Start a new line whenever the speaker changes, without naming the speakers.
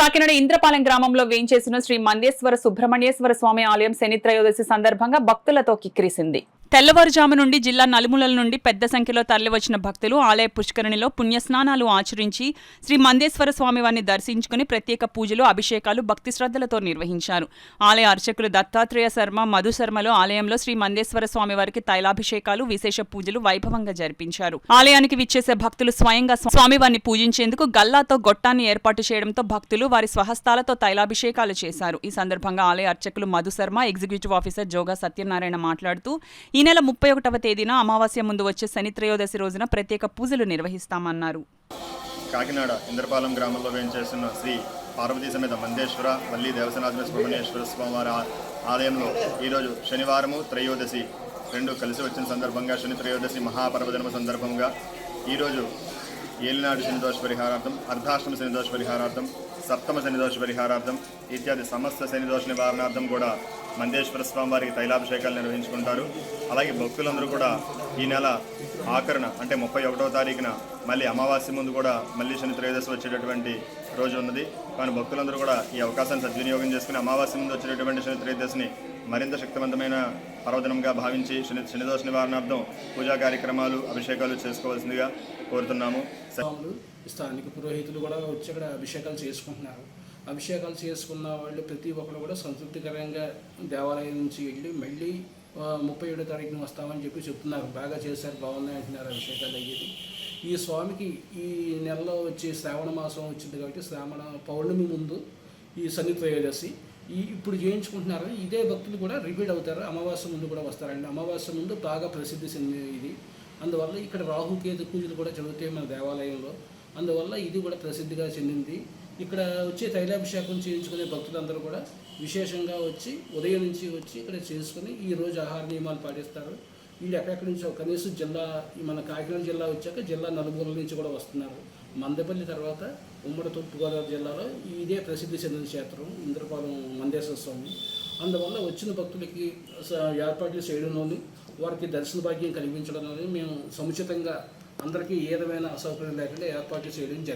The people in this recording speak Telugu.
కాకినాడ ఇంద్రపాలెం గ్రామంలో వేంచేసిన శ్రీ మందేశ్వర సుబ్రహ్మణ్యేశ్వర స్వామి ఆలయం శని త్రయోదశి సందర్భంగా భక్తులతో కిక్కిరిసింది. తెల్లవారుజాము నుండి జిల్లా నలుమూలల నుండి పెద్ద సంఖ్యలో తరలివచ్చిన భక్తులు ఆలయ పుష్కరిణిలో పుణ్యస్నానాలు ఆచరించి శ్రీ మందేశ్వర స్వామివారిని దర్శించుకుని ప్రత్యేక పూజలు, అభిషేకాలు భక్తి శ్రద్ధలతో నిర్వహించారు. ఆలయ అర్చకులు దత్తాత్రేయ శర్మ, మధు శర్మలు ఆలయంలో శ్రీ మందేశ్వర స్వామివారికి తైలాభిషేకాలు, విశేష పూజలు వైభవంగా జరిపించారు. ఆలయానికి విచ్చేసే భక్తులు స్వయంగా స్వామివారిని పూజించేందుకు గల్లాతో గొట్టాన్ని ఏర్పాటు చేయడంతో భక్తులు వారి స్వహస్తాలతో తైలాభిషేకాలు చేశారు. ఈ సందర్భంగా ఆలయ అర్చకులు మధు శర్మ, ఎగ్జిక్యూటివ్ ఆఫీసర్ జోగా సత్యనారాయణ మాట్లాడుతూ ఈ నెల 31వ తేదీన అమావాస్య ముందు వచ్చే శని త్రయోదశి రోజున ప్రత్యేక పూజలు నిర్వహిస్తామన్నారు.
కాకినాడ ఇంద్రపాలెం గ్రామంలో వేంచేస్తున్న శ్రీ పార్వతీ సమేత మందేశ్వర వల్లి దేవసనాథ సుబ్రహ్మణ్యేశ్వర స్వామివారి ఆలయంలో ఈరోజు శనివారము త్రయోదశి రెండు కలిసి వచ్చిన సందర్భంగా శని త్రయోదశి మహాపర్వదినమ సందర్భంగా ఈరోజు ఏలినాడు శనిదోష పరిహారార్థం, అర్ధాష్టమ శనిదోష పరిహారార్థం, సప్తమ శనిదోష పరిహారార్థం ఇత్యాది సమస్త శనిదోష నివారణార్థం కూడా మందేశ్వర స్వామి వారికి తైలాభిషేకాలు నిర్వహించుకుంటారు. అలాగే భక్తులందరూ కూడా ఈ నెల ఆఖరణ అంటే 31వ తారీఖున మళ్ళీ అమావాస్య ముందు కూడా మళ్ళీ శని త్రయోదశి వచ్చేటటువంటి రోజు ఉన్నది. కానీ భక్తులందరూ కూడా ఈ అవకాశాన్ని సద్వినియోగం చేసుకుని అమావాస్య ముందు వచ్చేటటువంటి శని త్రయోదశిని మరింత శక్తివంతమైన పర్వదినంగా భావించి శనిదోష నివారణార్థం పూజా కార్యక్రమాలు, అభిషేకాలు చేసుకోవాల్సిందిగా కోరుతున్నాము.
స్థానిక పురోహితులు కూడా వచ్చి అక్కడ అభిషేకాలు చేసుకుంటున్నారు. అభిషేకాలు చేసుకున్న వాళ్ళు ప్రతి ఒక్కరు కూడా సంతృప్తికరంగా దేవాలయం నుంచి వెళ్ళి మళ్ళీ 37వ తారీఖున వస్తామని చెప్పి చెప్తున్నారు. బాగా చేశారు, బాగున్నాయి అంటున్నారు అభిషేకాలు అయ్యేది. ఈ స్వామికి ఈ నెలలో వచ్చి శ్రావణ మాసం వచ్చింది కాబట్టి శ్రావణ పౌర్ణమి ముందు ఈ శని త్రయోదశి ఇప్పుడు చేయించుకుంటున్నారు. ఇదే భక్తులు కూడా రిపీట్ అవుతారు. అమావాస్య ముందు కూడా వస్తారండి. అమావాస్య ముందు బాగా ప్రసిద్ధి చెందింది ఇది. అందువల్ల ఇక్కడ రాహుకేతు పూజలు కూడా జరుగుతాయి మన దేవాలయంలో. అందువల్ల ఇది కూడా ప్రసిద్ధిగా చెందింది. ఇక్కడ వచ్చి తైలాభిషేకం చేయించుకునే భక్తులందరూ కూడా విశేషంగా వచ్చి ఉదయం నుంచి వచ్చి ఇక్కడ చేసుకుని ఈరోజు ఆహార నియమాలు పాటిస్తారు. వీళ్ళు ఎక్కడెక్కడి నుంచో కనీసం జిల్లా మన కాకినాడ జిల్లా వచ్చాక జిల్లా నలుమూలల నుంచి కూడా వస్తున్నారు. మందపల్లి తర్వాత ఉమ్మడి తూర్పుగోదావరి జిల్లాలో ఇదే ప్రసిద్ధి చెందిన క్షేత్రం ఇంద్రపాలెం మందేశ్వర స్వామి. అందువల్ల వచ్చిన భక్తులకి ఏర్పాట్లు చేయడంలోని వారికి దర్శన భాగ్యం కలిగించడంలోని మేము సముచితంగా అందరికీ ఏ విధమైన అసౌకర్యం లేకుండా ఏర్పాట్లు చేయడం జరిగింది.